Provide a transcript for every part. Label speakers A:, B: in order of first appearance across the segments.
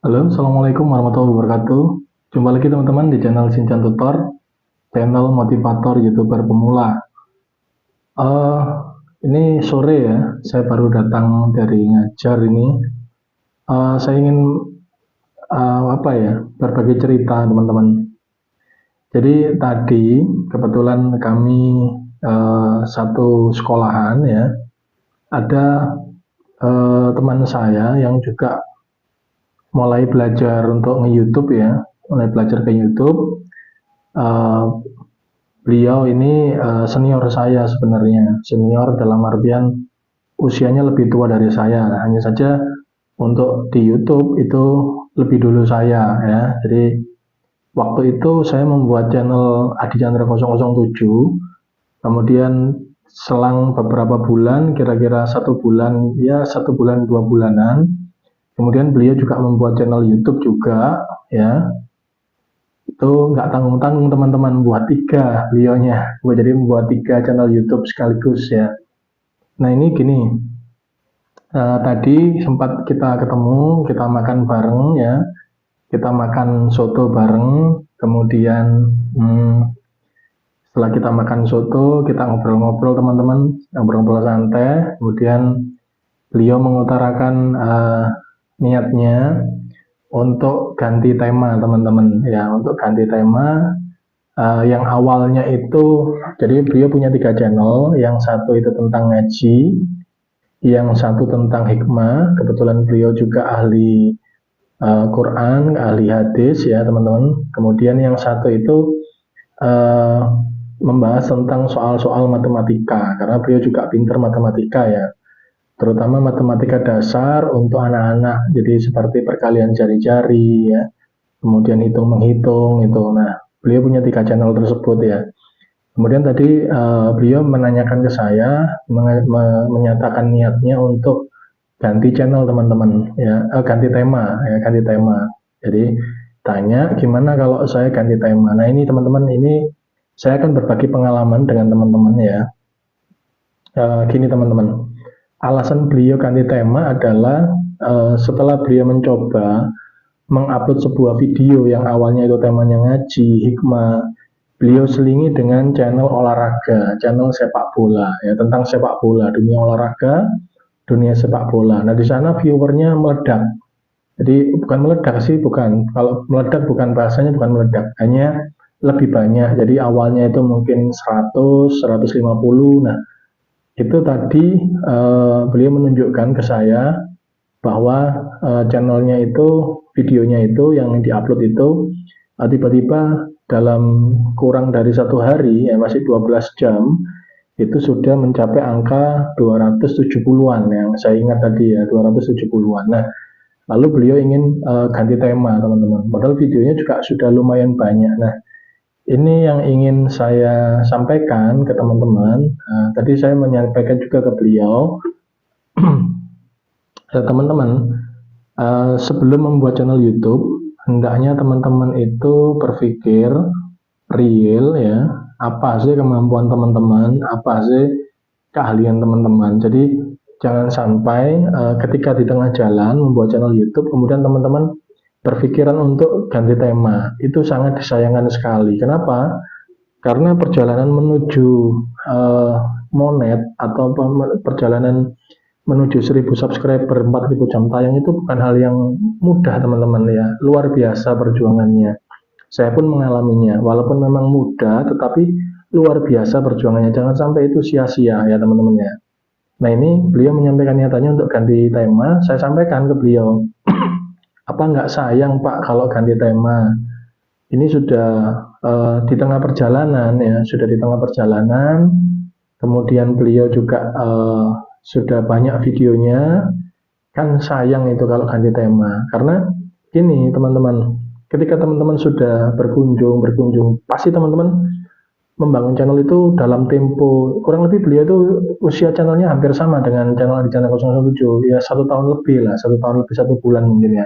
A: Halo, Assalamualaikum warahmatullahi wabarakatuh. Jumpa lagi teman-teman di channel Sinchan Tutor, channel motivator YouTuber pemula. Eh, ini sore ya, saya baru datang dari ngajar ini. Saya ingin berbagi cerita teman-teman. Jadi tadi kebetulan kami satu sekolahan ya, ada teman saya yang juga mulai belajar untuk nge-YouTube ya, mulai belajar ke YouTube. Uh, Beliau ini senior saya sebenarnya, senior dalam artian usianya lebih tua dari saya. Hanya saja untuk di YouTube itu lebih dulu saya ya. Jadi waktu itu saya membuat channel Adi Chandra 007. Kemudian selang beberapa bulan, kira-kira 1 bulan, ya 1 bulan 2 bulanan. Kemudian beliau juga membuat channel YouTube juga ya. Itu nggak tanggung-tanggung teman-teman, buat 3 beliaunya, jadi membuat 3 channel YouTube sekaligus ya. Nah ini gini, tadi sempat kita ketemu, kita makan bareng ya, kita makan soto bareng, kemudian setelah kita makan soto, kita ngobrol-ngobrol teman-teman, ngobrol-ngobrol santai, kemudian beliau mengutarakan niatnya untuk ganti tema teman-teman ya, untuk ganti tema. Yang awalnya itu, jadi beliau punya 3 channel, yang satu itu tentang ngaji, yang satu tentang hikmah, kebetulan beliau juga ahli Quran, ahli hadis ya teman-teman. Kemudian yang satu itu uh, membahas tentang soal-soal matematika, karena beliau juga pintar matematika ya, terutama matematika dasar untuk anak-anak, jadi seperti perkalian jari-jari ya, kemudian hitung menghitung itu. Nah, beliau punya 3 channel tersebut ya. Kemudian tadi beliau menanyakan ke saya, menyatakan niatnya untuk ganti channel teman-teman ya, ganti tema ya, ganti tema. Jadi tanya gimana kalau saya ganti tema. Nah ini teman-teman, ini saya akan berbagi pengalaman dengan teman-teman ya. Gini teman-teman, alasan beliau ganti tema adalah setelah beliau mencoba mengupload sebuah video yang awalnya itu temanya ngaji, hikmah, beliau selingi dengan channel olahraga, channel sepak bola ya, tentang sepak bola, dunia olahraga, dunia sepak bola. Nah di sana viewernya meledak. Jadi bukan meledak sih, bukan. Kalau meledak bukan, bahasanya bukan meledak, hanya lebih banyak. Jadi awalnya itu mungkin 100, 150. Nah itu tadi beliau menunjukkan ke saya bahwa channelnya itu, videonya itu yang diupload itu tiba-tiba dalam kurang dari 1 hari ya, masih 12 jam itu sudah mencapai angka 270-an yang saya ingat tadi ya, 270-an. Nah lalu beliau ingin ganti tema teman-teman, padahal videonya juga sudah lumayan banyak. Nah ini yang ingin saya sampaikan ke teman-teman. Tadi saya menyampaikan juga ke beliau, teman-teman, sebelum membuat channel YouTube, hendaknya teman-teman itu berpikir real ya, apa sih kemampuan teman-teman, apa sih keahlian teman-teman. Jadi jangan sampai ketika di tengah jalan membuat channel YouTube, kemudian teman-teman berpikiran untuk ganti tema. Itu sangat disayangkan sekali. Kenapa? Karena perjalanan menuju monet atau perjalanan menuju 1000 subscriber, 4000 jam tayang itu bukan hal yang mudah teman-teman ya, luar biasa perjuangannya. Saya pun mengalaminya, walaupun memang mudah tetapi luar biasa perjuangannya, jangan sampai itu sia-sia ya teman-teman ya. Nah ini beliau menyampaikan nyatanya untuk ganti tema, saya sampaikan ke beliau, apa nggak sayang Pak kalau ganti tema? Ini sudah di tengah perjalanan ya, sudah di tengah perjalanan, kemudian beliau juga sudah banyak videonya, kan sayang itu kalau ganti tema. Karena gini teman-teman, ketika teman-teman sudah berkunjung, pasti teman-teman membangun channel itu dalam tempo, kurang lebih beliau itu usia channelnya hampir sama dengan channel di channel 007, ya 1 tahun lebih lah, 1 tahun lebih 1 bulan mungkin ya.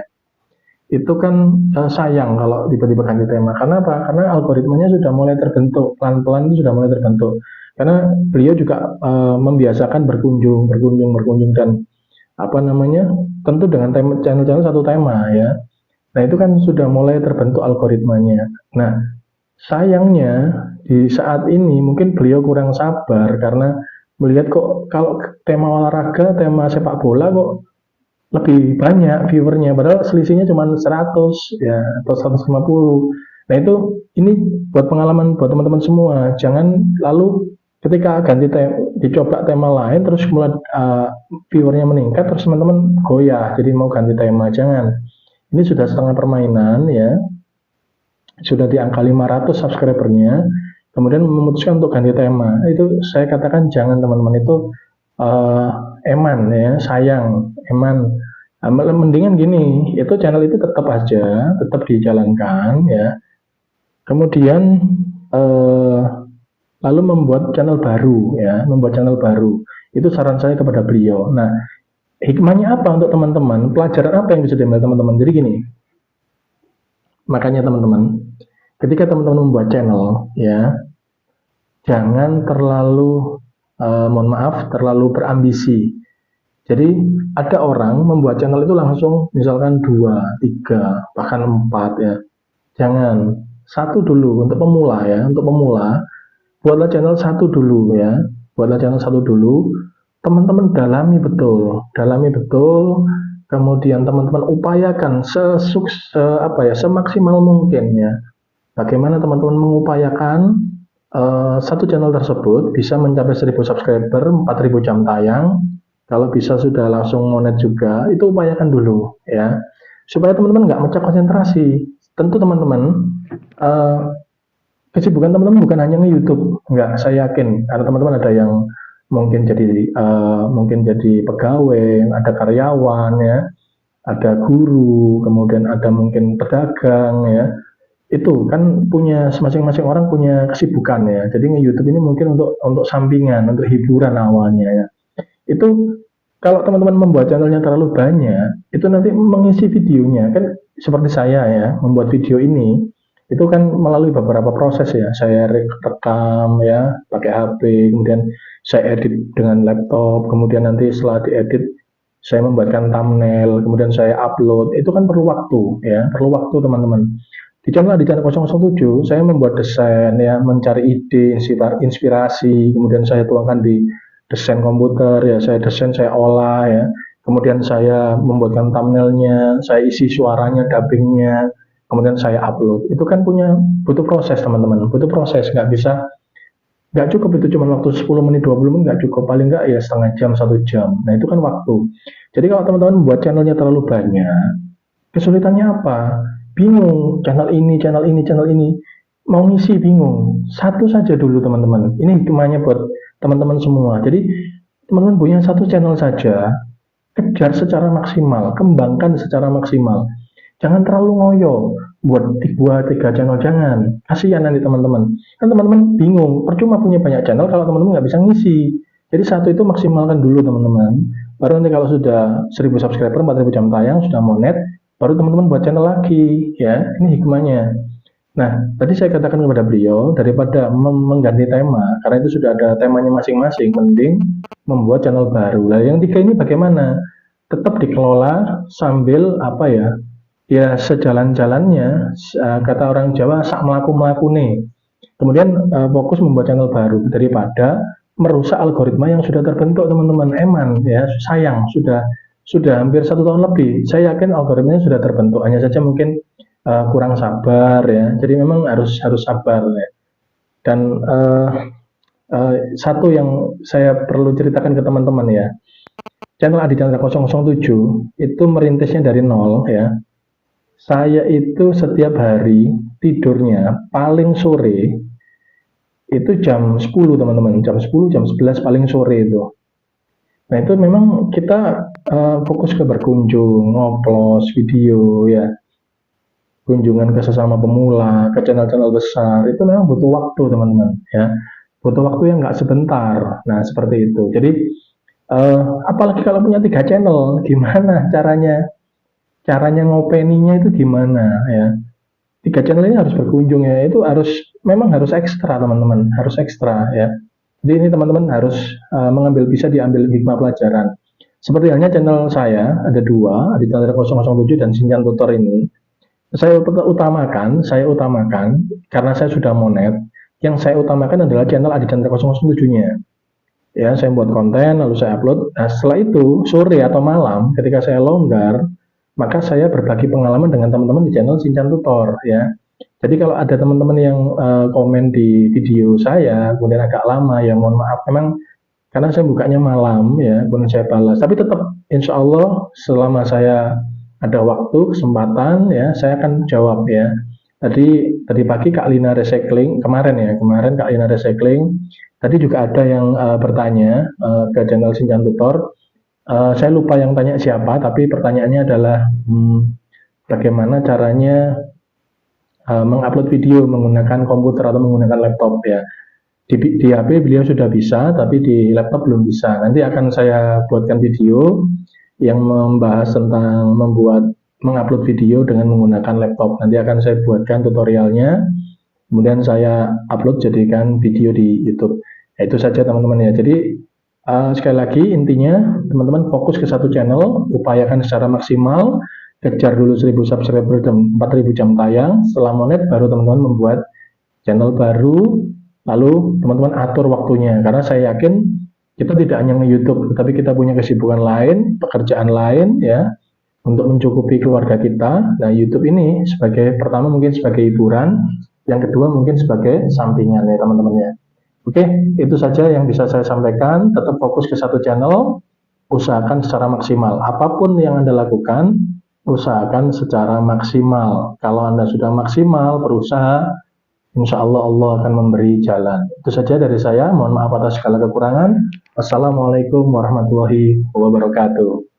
A: Itu kan sayang kalau tiba-tiba ganti tema. Karena apa? Karena algoritmanya sudah mulai terbentuk, pelan-pelan itu sudah mulai terbentuk. Karena beliau juga membiasakan berkunjung dan apa namanya, tentu dengan channel-channel satu tema ya. Nah, itu kan sudah mulai terbentuk algoritmanya. Nah, sayangnya di saat ini mungkin beliau kurang sabar karena melihat kok kalau tema olahraga, tema sepak bola kok lebih banyak viewernya, padahal selisihnya cuma 100 ya atau 150. Nah, itu ini buat pengalaman buat teman-teman semua. Jangan lalu ketika dicoba tema lain terus mulai viewernya meningkat terus teman-teman goyah jadi mau ganti tema. Jangan. Ini sudah setengah permainan ya, sudah di angka 500 subscribernya, kemudian memutuskan untuk ganti tema. Itu saya katakan jangan teman-teman, itu eman ya, sayang, eman. Mendingan gini, itu channel itu tetap aja, tetap dijalankan ya. Kemudian lalu membuat channel baru ya, membuat channel baru. Itu saran saya kepada beliau. Nah, hikmahnya apa untuk teman-teman? Pelajaran apa yang bisa diambil teman-teman? Jadi gini, makanya teman-teman, ketika teman-teman membuat channel ya, jangan terlalu mohon maaf, terlalu berambisi. Jadi ada orang membuat channel itu langsung misalkan 2, 3, bahkan 4 ya. Jangan, satu dulu untuk pemula ya, untuk pemula buatlah channel satu dulu ya, buatlah channel satu dulu. Teman-teman dalami betul, kemudian teman-teman upayakan semaksimal mungkin ya. Bagaimana teman-teman mengupayakan satu channel tersebut bisa mencapai 1000 subscriber, 4000 jam tayang. Kalau bisa sudah langsung monet juga, itu upayakan dulu ya, supaya teman-teman nggak mecah konsentrasi. Tentu teman-teman, kesibukan teman-teman bukan hanya nge-YouTube, nggak, saya yakin karena teman-teman ada yang mungkin jadi pegawai, ada karyawan ya, ada guru, kemudian ada mungkin pedagang ya. Itu kan punya masing-masing orang punya kesibukan ya. Jadi nge-YouTube ini mungkin untuk sampingan, untuk hiburan awalnya ya. Itu kalau teman-teman membuat channelnya terlalu banyak, itu nanti mengisi videonya kan seperti saya ya, membuat video ini itu kan melalui beberapa proses ya. Saya rekam ya pakai HP, kemudian saya edit dengan laptop, kemudian nanti setelah diedit saya membuatkan thumbnail, kemudian saya upload. Itu kan perlu waktu ya, perlu waktu teman-teman. Di channel 007 saya membuat desain ya, mencari ide, inspirasi, kemudian saya tuangkan di desain komputer ya, saya desain, saya olah ya, kemudian saya membuatkan thumbnailnya, saya isi suaranya, dubbingnya, kemudian saya upload. Itu kan butuh proses teman-teman, butuh proses, nggak cukup itu cuma waktu 10 menit 20 menit, nggak cukup, paling nggak ya setengah jam 1 jam. Nah, itu kan waktu. Jadi kalau teman-teman membuat channelnya terlalu banyak, kesulitannya apa? Bingung, channel ini mau ngisi bingung. Satu saja dulu teman-teman, ini hikmahnya buat teman-teman semua. Jadi teman-teman punya satu channel saja, kejar secara maksimal, kembangkan secara maksimal. Jangan terlalu ngoyo buat 2-3 channel, jangan. Kasihan nanti teman-teman. Kan teman-teman bingung, percuma punya banyak channel kalau teman-teman nggak bisa ngisi. Jadi satu itu maksimalkan dulu teman-teman. Baru nanti kalau sudah 1000 subscriber, 4000 jam tayang, sudah monet, baru teman-teman buat channel lagi ya. Ini hikmahnya. Nah, tadi saya katakan kepada beliau, daripada mengganti tema, karena itu sudah ada temanya masing-masing, mending membuat channel baru. Nah, yang tiga ini bagaimana? Tetap dikelola sambil apa ya? Ya sejalan-jalannya, kata orang Jawa, sak melaku-melaku nih. Kemudian fokus membuat channel baru daripada merusak algoritma yang sudah terbentuk teman-teman. Eman ya, sayang sudah hampir 1 tahun lebih. Saya yakin algoritmanya sudah terbentuk, hanya saja mungkin kurang sabar ya. Jadi memang harus sabar ya. Dan satu yang saya perlu ceritakan ke teman-teman ya, channel Adi Chandra 007 itu merintisnya dari nol ya. Saya itu setiap hari tidurnya paling sore itu jam 10 teman-teman, jam 10, jam 11 paling sore itu. Nah, itu memang kita fokus ke berkunjung, ngoplos video ya, kunjungan ke sesama pemula, ke channel-channel besar, itu memang butuh waktu teman-teman ya, butuh waktu yang nggak sebentar. Nah, seperti itu. Jadi apalagi kalau punya 3 channel, gimana caranya ngopeninya itu gimana ya. 3 channel ini harus berkunjung ya, itu memang harus ekstra teman-teman, harus ekstra ya. Jadi ini teman-teman harus bisa diambil hikmah pelajaran. Seperti halnya channel saya ada 2, Adi Chandra 007 dan Sinjan Tutor ini. Saya utamakan karena saya sudah monet. Yang saya utamakan adalah channel Adi Chandra 007-nya. Ya, saya buat konten lalu saya upload. Nah, setelah itu sore atau malam ketika saya longgar, maka saya berbagi pengalaman dengan teman-teman di channel Sinchan Tutor ya. Jadi kalau ada teman-teman yang komen di video saya kemudian agak lama ya mohon maaf, memang karena saya bukanya malam ya, kemudian saya balas. Tapi tetap insya Allah selama saya ada waktu, kesempatan ya, saya akan jawab ya. Tadi pagi Kak Lina Recycling, kemarin Kak Lina Recycling, tadi juga ada yang bertanya ke channel Sinchan Tutor. Saya lupa yang tanya siapa, tapi pertanyaannya adalah bagaimana caranya mengupload video menggunakan komputer atau menggunakan laptop ya. Di HP beliau sudah bisa, tapi di laptop belum bisa. Nanti akan saya buatkan video yang membahas tentang mengupload video dengan menggunakan laptop. Nanti akan saya buatkan tutorialnya, kemudian saya upload jadikan video di YouTube. Ya, itu saja teman-teman ya. Jadi sekali lagi intinya teman-teman fokus ke satu channel, upayakan secara maksimal, kejar dulu 1000 subscriber dan 4000 jam tayang. Setelah monet baru teman-teman membuat channel baru. Lalu teman-teman atur waktunya, karena saya yakin kita tidak hanya nge-YouTube, tapi kita punya kesibukan lain, pekerjaan lain ya, untuk mencukupi keluarga kita. Nah, YouTube ini sebagai pertama mungkin sebagai hiburan, yang kedua mungkin sebagai sampingan ya teman-teman ya. Oke, itu saja yang bisa saya sampaikan. Tetap fokus ke satu channel, usahakan secara maksimal. Apapun yang Anda lakukan, usahakan secara maksimal. Kalau Anda sudah maksimal berusaha, insya Allah Allah akan memberi jalan. Itu saja dari saya. Mohon maaf atas segala kekurangan. Wassalamualaikum warahmatullahi wabarakatuh.